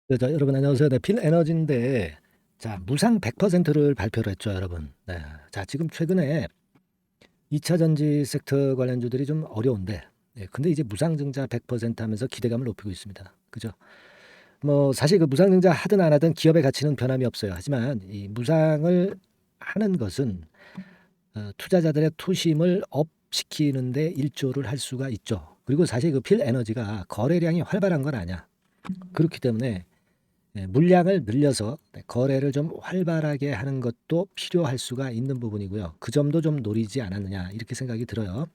네, 자, 여러분 안녕하세요. 네, 필에너지인데 자, 무상 100%를 발표를 했죠, 여러분. 네. 자, 지금 최근에 2차 전지 섹터 관련주들이 좀 어려운데 근데 이제 무상증자 100% 하면서 기대감을 높이고 있습니다. 그죠? 뭐 사실 그 무상증자 하든 안 하든 기업의 가치는 변함이 없어요. 하지만 이 무상을 하는 것은 투자자들의 투심을 업시키는 데 일조를 할 수가 있죠. 그리고 사실 그 필에너지가 거래량이 활발한 건 아니야. 그렇기 때문에 물량을 늘려서 거래를 좀 활발하게 하는 것도 필요할 수가 있는 부분이고요. 그 점도 좀 노리지 않았느냐 이렇게 생각이 들어요.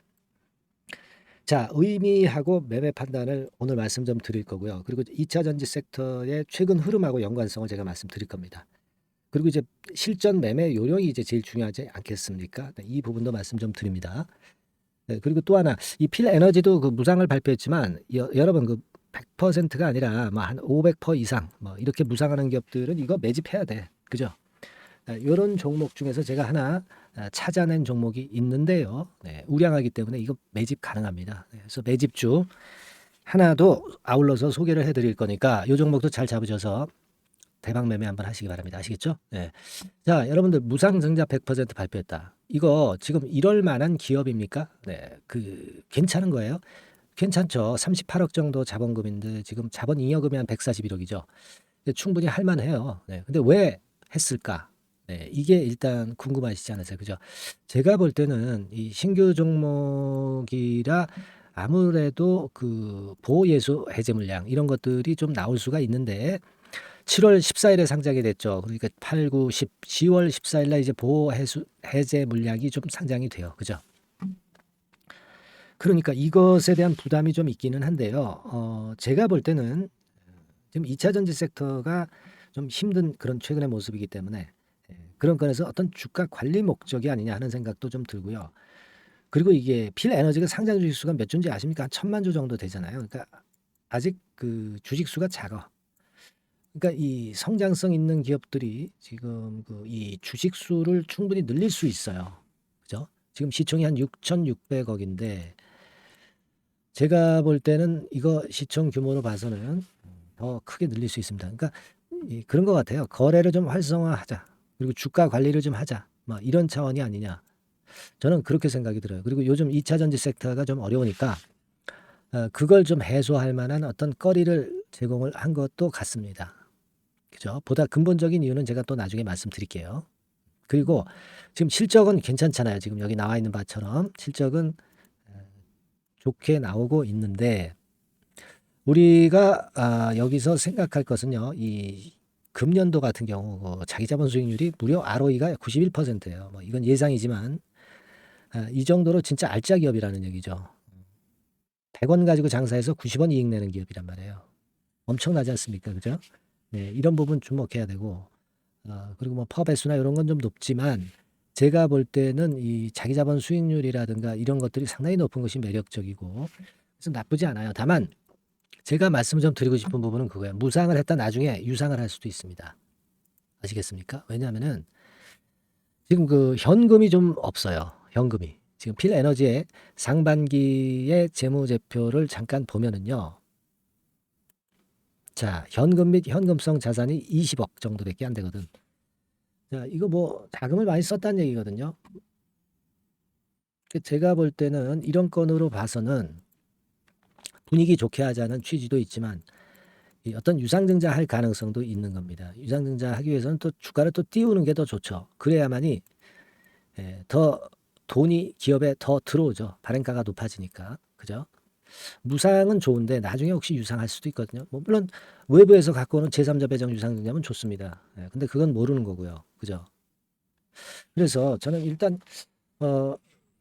자, 의미하고 매매 판단을 오늘 말씀 좀 드릴 거고요. 그리고 2차 전지 섹터의 최근 흐름하고 연관성을 제가 말씀드릴 겁니다. 그리고 이제 실전 매매 요령이 이제 제일 중요하지 않겠습니까? 네, 이 부분도 말씀 좀 드립니다. 네, 그리고 또 하나 이 필에너지도 그 무상을 발표했지만 여러분 그 100%가 아니라 뭐 한 500% 이상 뭐 이렇게 무상하는 기업들은 이거 매집해야 돼. 그죠? 요런 종목 중에서 제가 하나 찾아낸 종목이 있는데요. 네, 우량하기 때문에 이거 매집 가능합니다. 네, 그래서 매집주 하나 더 아울러서 소개를 해드릴 거니까 요 종목도 잘 잡으셔서 대박 매매 한번 하시기 바랍니다. 아시겠죠? 네. 자, 여러분들 무상증자 100% 발표했다. 이거 지금 이럴 만한 기업입니까? 네, 그 괜찮은 거예요. 괜찮죠. 38억 정도 자본금인데 지금 자본 잉여금이 한 141억이죠. 충분히 할 만해요. 네. 근데 왜 했을까? 네. 이게 일단 궁금하시지 않으세요? 그죠? 제가 볼 때는 이 신규 종목이라 아무래도 그 보호예수 해제 물량 이런 것들이 좀 나올 수가 있는데 7월 14일에 상장이 됐죠. 그러니까 8, 9, 10, 10월 14일 날 이제 보호 해제 물량이 좀 상장이 돼요. 그죠? 그러니까 이것에 대한 부담이 좀 있기는 한데요. 제가 볼 때는 지금 2차 전지 섹터가 좀 힘든 그런 최근의 모습이기 때문에 그런 건에서 어떤 주가 관리 목적이 아니냐 하는 생각도 좀 들고요. 그리고 이게 필에너지가 상장 주식 수가 몇 주인지 아십니까? 한 1,000만 주 정도 되잖아요. 그러니까 아직 그 주식 수가 작아. 그러니까 이 성장성 있는 기업들이 지금 그 이 주식 수를 충분히 늘릴 수 있어요. 그죠? 지금 시총이 한 6,600억인데 제가 볼 때는 이거 시총 규모로 봐서는 더 크게 늘릴 수 있습니다. 그러니까 그런 것 같아요. 거래를 좀 활성화하자. 그리고 주가 관리를 좀 하자. 뭐 이런 차원이 아니냐. 저는 그렇게 생각이 들어요. 그리고 요즘 2차 전지 섹터가 좀 어려우니까 그걸 좀 해소할 만한 어떤 거리를 제공을 한 것도 같습니다. 그죠? 보다 근본적인 이유는 제가 또 나중에 말씀드릴게요. 그리고 지금 실적은 괜찮잖아요. 지금 여기 나와 있는 바처럼 실적은 좋게 나오고 있는데 우리가 여기서 생각할 것은요. 이 금년도 같은 경우 자기 자본 수익률이 무려 ROE가 91%예요. 뭐 이건 예상이지만 이 정도로 진짜 알짜 기업이라는 얘기죠. 100원 가지고 장사해서 90원 이익 내는 기업이란 말이에요. 엄청나지 않습니까? 그죠? 네, 이런 부분 주목해야 되고 그리고 뭐 파업 배수나 이런 건 좀 높지만 제가 볼 때는 이 자기 자본 수익률이라든가 이런 것들이 상당히 높은 것이 매력적이고 그래서 나쁘지 않아요. 다만 제가 말씀을 좀 드리고 싶은 부분은 그거예요. 무상을 했다 나중에 유상을 할 수도 있습니다. 아시겠습니까? 왜냐하면은 지금 그 현금이 좀 없어요. 현금이. 지금 필에너지의 상반기의 재무제표를 잠깐 보면은요. 자, 현금 및 현금성 자산이 20억 정도밖에 안 되거든. 자, 이거 뭐 자금을 많이 썼다는 얘기거든요. 제가 볼 때는 이런 건으로 봐서는 분위기 좋게 하자는 취지도 있지만 이 어떤 유상증자 할 가능성도 있는 겁니다. 유상증자 하기 위해서는 또 주가를 또 띄우는 게 더 좋죠. 그래야만이 더 돈이 기업에 더 들어오죠. 발행가가 높아지니까. 그죠? 무상은 좋은데 나중에 혹시 유상할 수도 있거든요. 뭐 물론 외부에서 갖고 오는 제3자 배정 유상증자면 좋습니다. 근데 그건 모르는 거고요. 그죠? 그래서 저는 일단 어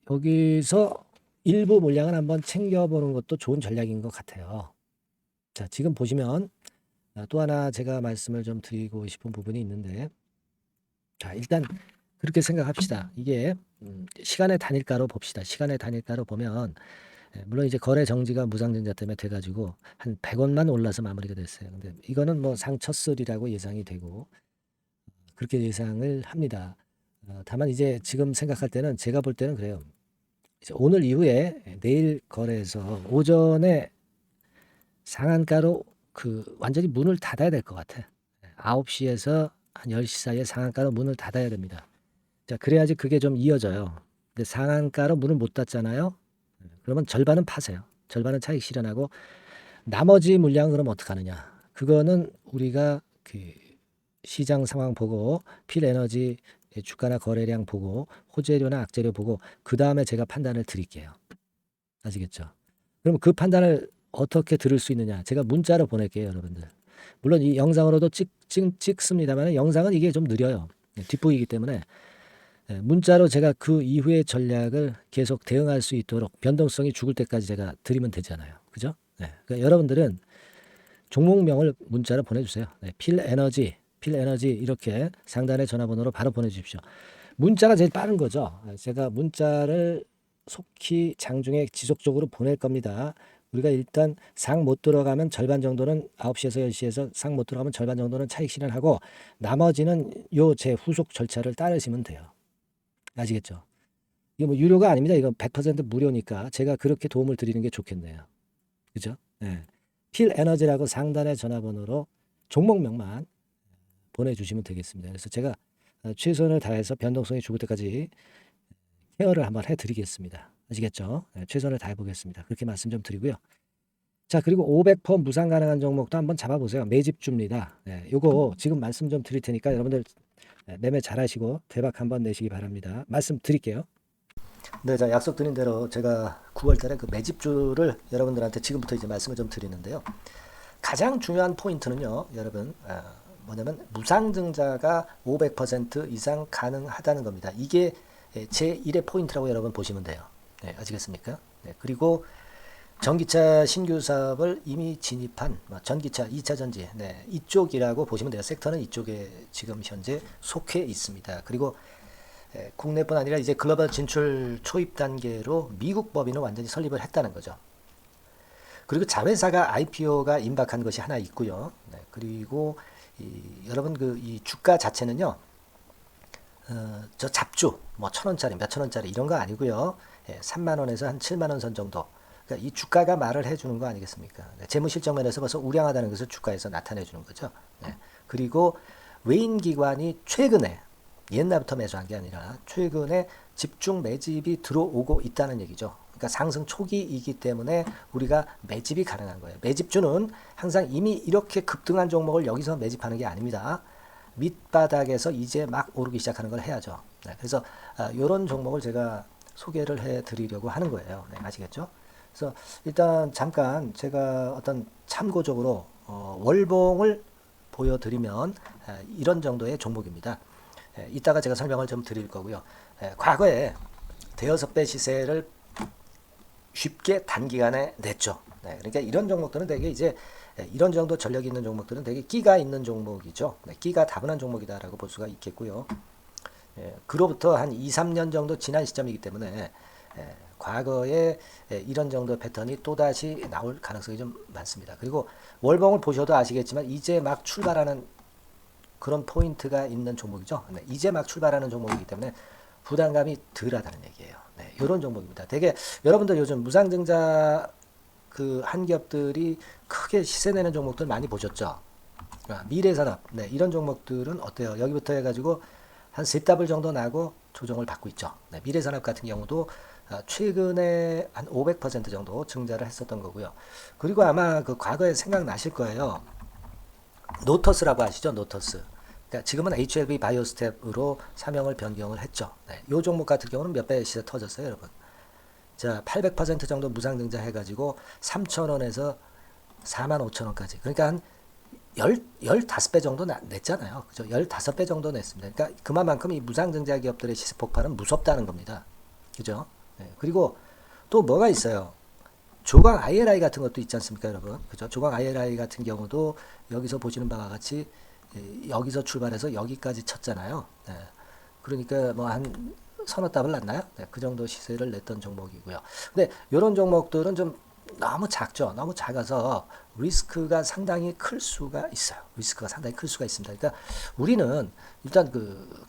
여기서 일부 물량을 한번 챙겨보는 것도 좋은 전략인 것 같아요. 자, 지금 보시면 또 하나 제가 말씀을 좀 드리고 싶은 부분이 있는데 자, 일단 그렇게 생각합시다. 이게 시간의 단일가로 봅시다. 시간의 단일가로 보면 물론 이제 거래 정지가 무상증자 때문에 돼가지고 한 100원만 올라서 마무리가 됐어요. 근데 이거는 뭐 상처슬이라고 예상이 되고 그렇게 예상을 합니다. 다만 이제 지금 생각할 때는 제가 볼 때는 그래요. 이제 오늘 이후에 내일 거래해서 오전에 상한가로 완전히 문을 닫아야 될 것 같아. 9시에서 한 10시 사이에 상한가로 문을 닫아야 됩니다. 자, 그래야지 그게 좀 이어져요. 근데 상한가로 문을 못 닫잖아요. 그러면 절반은 파세요. 절반은 차익 실현하고 나머지 물량은 그럼 어떡하느냐. 그거는 우리가 그 시장 상황 보고 필에너지 주가나 거래량 보고 호재료나 악재료 보고 그 다음에 제가 판단을 드릴게요. 아시겠죠? 그럼 그 판단을 어떻게 들을 수 있느냐? 제가 문자로 보낼게요, 여러분들. 물론 이 영상으로도 찍습니다만 영상은 이게 좀 느려요. 뒷부이기 때문에 문자로 제가 그 이후의 전략을 계속 대응할 수 있도록 변동성이 죽을 때까지 제가 드리면 되잖아요. 그죠? 네. 그러니까 여러분들은 종목명을 문자로 보내주세요. 네. 필에너지 이렇게 상단의 전화번호로 바로 보내주십시오. 문자가 제일 빠른 거죠. 제가 문자를 속히 장중에 지속적으로 보낼 겁니다. 우리가 일단 상 못 들어가면 절반 정도는 9시에서 10시에서 상 못 들어가면 절반 정도는 차익 실현하고 나머지는 요 제 후속 절차를 따르시면 돼요. 아시겠죠? 이거 뭐 유료가 아닙니다. 이건 100% 무료니까 제가 그렇게 도움을 드리는 게 좋겠네요. 그죠? 네. 필에너지라고 상단의 전화번호로 종목명만 보내주시면 되겠습니다. 그래서 제가 최선을 다해서 변동성이 죽을 때까지 케어를 한번 해드리겠습니다. 아시겠죠? 네, 최선을 다해보겠습니다. 그렇게 말씀 좀 드리고요. 자, 그리고 500% 무상 가능한 종목도 한번 잡아보세요. 매집주입니다. 네, 요거 지금 말씀 좀 드릴 테니까 여러분들 매매 잘하시고 대박 한번 내시기 바랍니다. 말씀 드릴게요. 네, 자, 약속드린 대로 제가 9월 달에 그 매집주를 여러분들한테 지금부터 이제 말씀을 좀 드리는데요. 가장 중요한 포인트는요, 여러분, 뭐냐면 무상증자가 500% 이상 가능하다는 겁니다. 이게 제1의 포인트라고 여러분 보시면 돼요. 네, 아시겠습니까? 네, 그리고 전기차 신규 사업을 이미 진입한 전기차 2차 전지 네, 이쪽이라고 보시면 돼요. 섹터는 이쪽에 지금 현재 속해 있습니다. 그리고 국내뿐 아니라 이제 글로벌 진출 초입 단계로 미국 법인을 완전히 설립을 했다는 거죠. 그리고 자회사가 IPO가 임박한 것이 하나 있고요. 네, 그리고 여러분 이 주가 자체는요. 저 잡주 뭐 1,000원짜리 몇천 원짜리 이런 거 아니고요. 3만 원에서 한 7만 원 선 정도. 그러니까 이 주가가 말을 해주는 거 아니겠습니까? 네, 재무실적 면에서 벌써 우량하다는 것을 주가에서 나타내 주는 거죠. 네. 그리고 외인 기관이 최근에 옛날부터 매수한 게 아니라 최근에 집중 매집이 들어오고 있다는 얘기죠. 그러니까 상승 초기이기 때문에 우리가 매집이 가능한 거예요. 매집주는 항상 이미 이렇게 급등한 종목을 여기서 매집하는 게 아닙니다. 밑바닥에서 이제 막 오르기 시작하는 걸 해야죠. 네, 그래서 이런 종목을 제가 소개를 해드리려고 하는 거예요. 네, 아시겠죠? 그래서 일단 잠깐 제가 어떤 참고적으로 월봉을 보여드리면 이런 정도의 종목입니다. 이따가 제가 설명을 좀 드릴 거고요. 과거에 대여섯 배 시세를 쉽게 단기간에 냈죠. 네, 그러니까 이런 종목들은 되게 이제 이런 정도 전력이 있는 종목들은 되게 끼가 있는 종목이죠. 네, 끼가 다분한 종목이다라고 볼 수가 있겠고요. 그로부터 한 2, 3년 정도 지난 시점이기 때문에 과거에 이런 정도 패턴이 또다시 나올 가능성이 좀 많습니다. 그리고 월봉을 보셔도 아시겠지만 이제 막 출발하는 그런 포인트가 있는 종목이죠. 네, 이제 막 출발하는 종목이기 때문에 부담감이 덜하다는 얘기예요. 네, 이런 종목입니다. 되게 여러분들 요즘 무상증자 그 한기업들이 크게 시세 내는 종목들 많이 보셨죠? 미래산업, 네, 이런 종목들은 어때요? 여기부터 해가지고 한 세 더블 정도 나고 조정을 받고 있죠. 네, 미래산업 같은 경우도 최근에 한 500% 정도 증자를 했었던 거고요. 그리고 아마 그 과거에 생각나실 거예요. 노터스라고 아시죠? 노터스. 그러니까 지금은 HLB 바이오스텝으로 사명을 변경을 했죠. 네, 이 종목 같은 경우는 몇 배 시세 터졌어요, 여러분. 자, 800% 정도 무상증자 해가지고 3,000원에서 45,000원까지. 그러니까 한 15배 정도 냈잖아요. 그죠? 15배 정도 냈습니다. 그러니까 그만큼 이 무상증자 기업들의 시세 폭발은 무섭다는 겁니다. 그죠? 네. 그리고 또 뭐가 있어요? 조강 ILI 같은 것도 있지 않습니까, 여러분? 그죠? 조강 ILI 같은 경우도 여기서 보시는 바와 같이 여기서 출발해서 여기까지 쳤잖아요. 네. 그러니까 뭐 한 서너 답을 났나요? 네, 그 정도 시세를 냈던 종목이고요. 근데 이런 종목들은 좀 너무 작죠. 너무 작아서 리스크가 상당히 클 수가 있어요. 리스크가 상당히 클 수가 있습니다. 그러니까 우리는 일단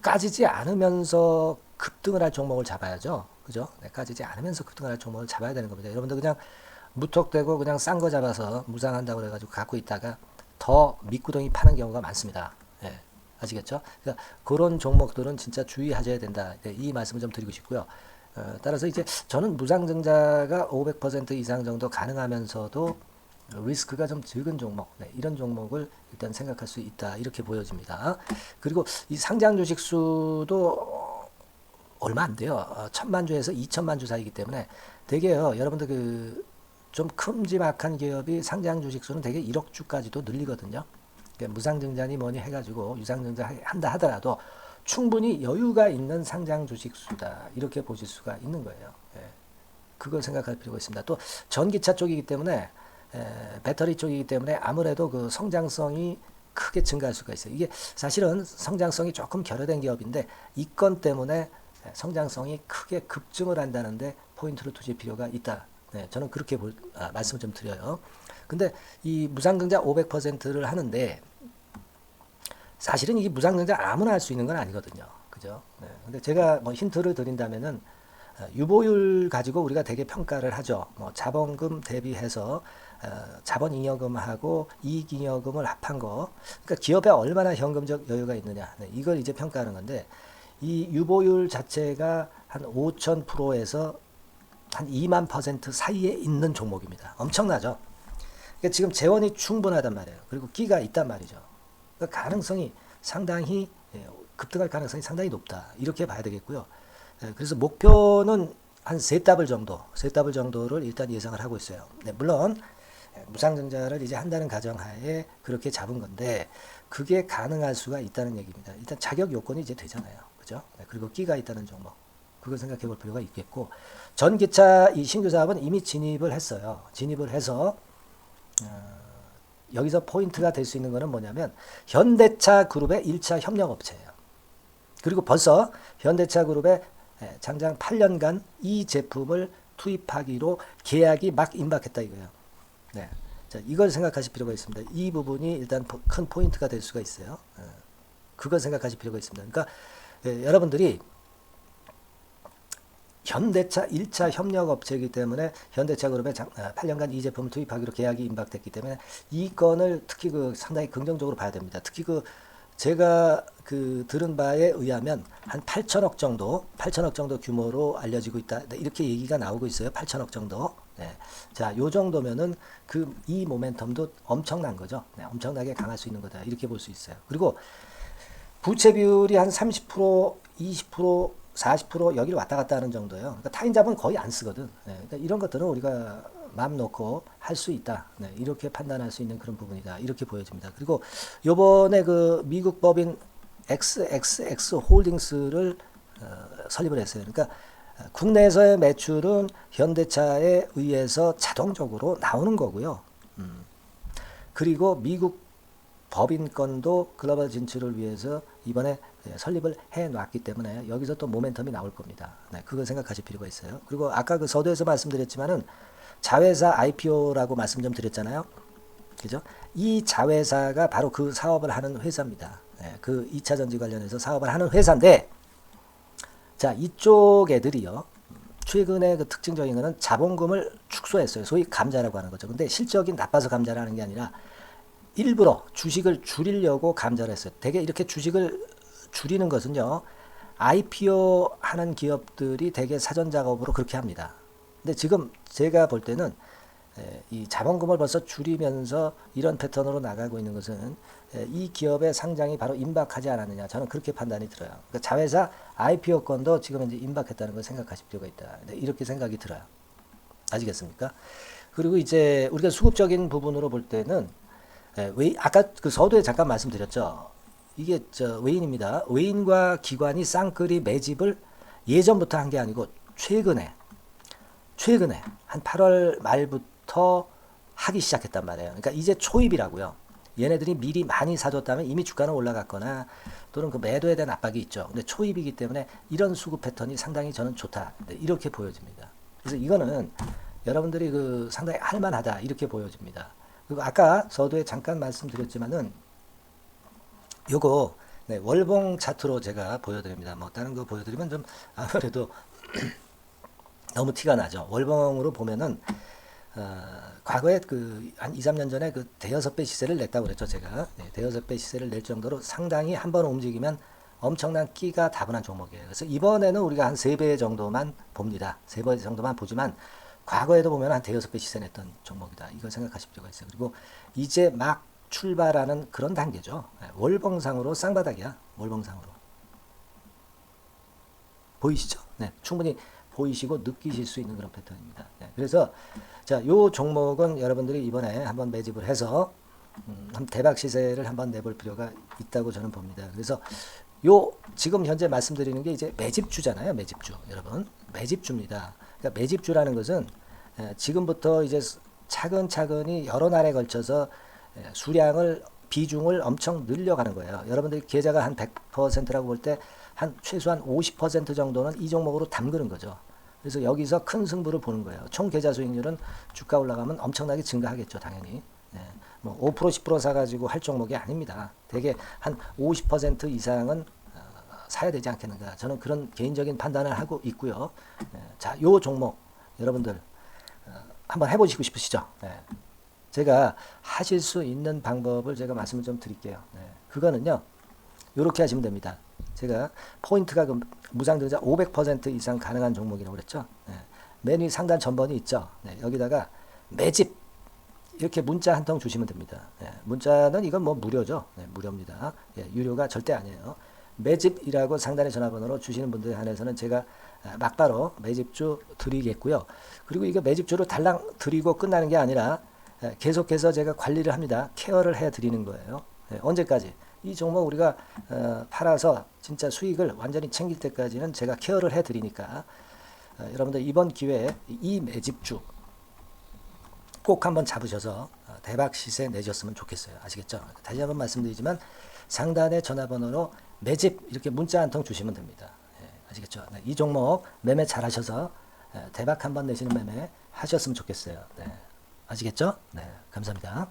까지지 않으면서 급등을 할 종목을 잡아야죠. 그죠? 네, 까지지 않으면서 급등을 할 종목을 잡아야 되는 겁니다. 여러분들 그냥 무턱대고 그냥 싼 거 잡아서 무상한다고 그래가지고 갖고 있다가 더 밑구덩이 파는 경우가 많습니다. 예, 아시겠죠? 그러니까 그런 종목들은 진짜 주의하셔야 된다. 네, 이 말씀을 좀 드리고 싶고요. 따라서 이제 저는 무상증자가 500% 이상 정도 가능하면서도 리스크가 좀 적은 종목, 네, 이런 종목을 일단 생각할 수 있다. 이렇게 보여집니다. 그리고 이 상장 주식 수도 얼마 안 돼요. 1000만 주에서 2000만 주 사이기 때문에 되게요. 여러분들 그 좀 큼지막한 기업이 상장 주식 수는 되게 1억 주까지도 늘리거든요. 그러니까 무상증자니 뭐니 해가지고 유상증자 한다 하더라도 충분히 여유가 있는 상장 주식 수다. 이렇게 보실 수가 있는 거예요. 예. 그걸 생각할 필요가 있습니다. 또 전기차 쪽이기 때문에 배터리 쪽이기 때문에 아무래도 그 성장성이 크게 증가할 수가 있어요. 이게 사실은 성장성이 조금 결여된 기업인데 이 건 때문에 성장성이 크게 급증을 한다는데 포인트를 두실 필요가 있다. 네, 저는 그렇게 말씀을 좀 드려요. 근데 이 무상증자 500%를 하는데 사실은 이게 무상증자 아무나 할 수 있는 건 아니거든요. 그죠? 네, 근데 제가 뭐 힌트를 드린다면은 유보율 가지고 우리가 되게 평가를 하죠. 뭐 자본금 대비해서 자본잉여금하고 이익잉여금을 합한 거. 그러니까 기업에 얼마나 현금적 여유가 있느냐. 네, 이걸 이제 평가하는 건데 이 유보율 자체가 한 5,000%에서 한 2만 % 사이에 있는 종목입니다. 엄청나죠? 그러니까 지금 재원이 충분하단 말이에요. 그리고 끼가 있단 말이죠. 그러니까 가능성이 상당히 급등할 가능성이 상당히 높다. 이렇게 봐야 되겠고요. 그래서 목표는 한 세 더블 정도를 일단 예상을 하고 있어요. 네, 물론 무상증자를 이제 한다는 가정하에 그렇게 잡은 건데 그게 가능할 수가 있다는 얘기입니다. 일단 자격 요건이 이제 되잖아요. 그죠? 네, 그리고 끼가 있다는 종목. 그걸 생각해 볼 필요가 있겠고 전기차 이 신규 사업은 이미 진입을 했어요. 진입을 해서 여기서 포인트가 될 수 있는 거는 뭐냐면 현대차 그룹의 1차 협력업체예요. 그리고 벌써 현대차 그룹의 장장 8년간 이 제품을 투입하기로 계약이 막 임박했다 이거예요. 네. 자, 이걸 생각하실 필요가 있습니다. 이 부분이 일단 큰 포인트가 될 수가 있어요. 그걸 생각하실 필요가 있습니다. 그러니까 여러분들이 현대차 1차 협력업체이기 때문에 현대차 그룹에 8년간 이 제품을 투입하기로 계약이 임박됐기 때문에 이 건을 특히 그 상당히 긍정적으로 봐야 됩니다. 특히 그 제가 그 들은 바에 의하면 한 8천억 정도 규모로 알려지고 있다. 이렇게 얘기가 나오고 있어요. 8천억 정도. 네. 자, 요 정도면은 그 이 모멘텀도 엄청난 거죠. 네, 엄청나게 강할 수 있는 거다. 이렇게 볼 수 있어요. 그리고 부채 비율이 한 30%, 20%, 40% 여기를 왔다 갔다 하는 정도예요. 그러니까 타인자본 거의 안 쓰거든. 네, 그러니까 이런 것들은 우리가 마음 놓고 할 수 있다. 네, 이렇게 판단할 수 있는 그런 부분이다. 이렇게 보여집니다. 그리고 요번에 그 미국 법인 XXX 홀딩스를 설립을 했어요. 그러니까 국내에서의 매출은 현대차에 의해서 자동적으로 나오는 거고요. 그리고 미국 법인권도 글로벌 진출을 위해서 이번에 설립을 해놨기 때문에 여기서 또 모멘텀이 나올 겁니다. 네, 그걸 생각하실 필요가 있어요. 그리고 아까 그 서두에서 말씀드렸지만은 자회사 IPO라고 말씀 좀 드렸잖아요. 그죠? 이 자회사가 바로 그 사업을 하는 회사입니다. 네, 그 2차 전지 관련해서 사업을 하는 회사인데, 자, 이쪽 애들이요. 최근에 그 특징적인 거는 자본금을 축소했어요. 소위 감자라고 하는 거죠. 근데 실적이 나빠서 감자를 하는 게 아니라 일부러 주식을 줄이려고 감자를 했어요. 대개 이렇게 주식을 줄이는 것은요. IPO 하는 기업들이 대개 사전 작업으로 그렇게 합니다. 근데 지금 제가 볼 때는 이 자본금을 벌써 줄이면서 이런 패턴으로 나가고 있는 것은 이 기업의 상장이 바로 임박하지 않았느냐. 저는 그렇게 판단이 들어요. 그러니까 자회사 IPO권도 지금 이제 임박했다는 걸 생각하실 필요가 있다. 이렇게 생각이 들어요. 아시겠습니까? 그리고 이제 우리가 수급적인 부분으로 볼 때는 아까 그 서두에 잠깐 말씀드렸죠. 이게 외인입니다. 외인과 기관이 쌍끌이 매집을 예전부터 한 게 아니고 최근에 한 8월 말부터 하기 시작했단 말이에요. 그러니까 이제 초입이라고요. 얘네들이 미리 많이 사줬다면 이미 주가는 올라갔거나 또는 그 매도에 대한 압박이 있죠. 근데 초입이기 때문에 이런 수급 패턴이 상당히 저는 좋다. 이렇게 보여집니다. 그래서 이거는 여러분들이 그 상당히 할만하다. 이렇게 보여집니다. 그리고 아까 서두에 잠깐 말씀드렸지만은 요거 월봉 차트로 제가 보여드립니다. 뭐 다른 거 보여드리면 좀 아무래도 너무 티가 나죠. 월봉으로 보면은 과거에 그 한 2, 3년 전에 그 대여섯 배 시세를 냈다고 그랬죠, 제가. 네, 대여섯 배 시세를 낼 정도로 상당히 한 번 움직이면 엄청난 끼가 다분한 종목이에요. 그래서 이번에는 우리가 한 3배 정도만 봅니다. 3배 정도만 보지만 과거에도 보면 한 대여섯 배 시세 냈던 종목이다. 이걸 생각하실 필요가 있어요. 그리고 이제 막 출발하는 그런 단계죠. 월봉상으로 쌍바닥이야. 월봉상으로. 보이시죠? 네, 충분히 보이시고 느끼실 수 있는 그런 패턴입니다. 네, 그래서 자, 요 종목은 여러분들이 이번에 한번 매집을 해서 대박 시세를 한번 내볼 필요가 있다고 저는 봅니다. 그래서 요 지금 현재 말씀드리는 게 이제 매집주잖아요. 매집주. 여러분, 매집주입니다. 그러니까 매집주라는 것은 지금부터 이제 차근차근히 여러 날에 걸쳐서 수량을 비중을 엄청 늘려가는 거예요. 여러분들 계좌가 한 100%라고 볼 때 한 최소한 50% 정도는 이 종목으로 담그는 거죠. 그래서 여기서 큰 승부를 보는 거예요. 총 계좌 수익률은 주가 올라가면 엄청나게 증가하겠죠, 당연히. 네. 뭐 5% 10% 사가지고 할 종목이 아닙니다. 대개 한 50% 이상은 사야 되지 않겠는가. 저는 그런 개인적인 판단을 하고 있고요. 네. 자, 요 종목 여러분들 한번 해보시고 싶으시죠? 네. 제가 하실 수 있는 방법을 제가 말씀을 좀 드릴게요. 네. 그거는요, 이렇게 하시면 됩니다. 제가 포인트가 그 무상등자 500% 이상 가능한 종목이라고 그랬죠. 네. 맨 위 상단 전번이 있죠. 네. 여기다가 매집 이렇게 문자 한 통 주시면 됩니다. 네. 문자는 이건 뭐 무료죠. 네. 무료입니다. 예, 유료가 절대 아니에요. 매집이라고 상단의 전화번호로 주시는 분들에 한해서는 제가 막바로 매집주 드리겠고요. 그리고 이거 매집주를 달랑 드리고 끝나는 게 아니라 계속해서 제가 관리를 합니다. 케어를 해 드리는 거예요. 언제까지? 이 종목 우리가 팔아서 진짜 수익을 완전히 챙길 때까지는 제가 케어를 해 드리니까 여러분들 이번 기회에 이 매집주 꼭 한번 잡으셔서 대박 시세 내셨으면 좋겠어요. 아시겠죠? 다시 한번 말씀드리지만 상단의 전화번호로 매집 이렇게 문자 한 통 주시면 됩니다. 아시겠죠? 네, 이 종목 매매 잘 하셔서 대박 한번 내시는 매매 하셨으면 좋겠어요. 네, 아시겠죠? 네, 감사합니다.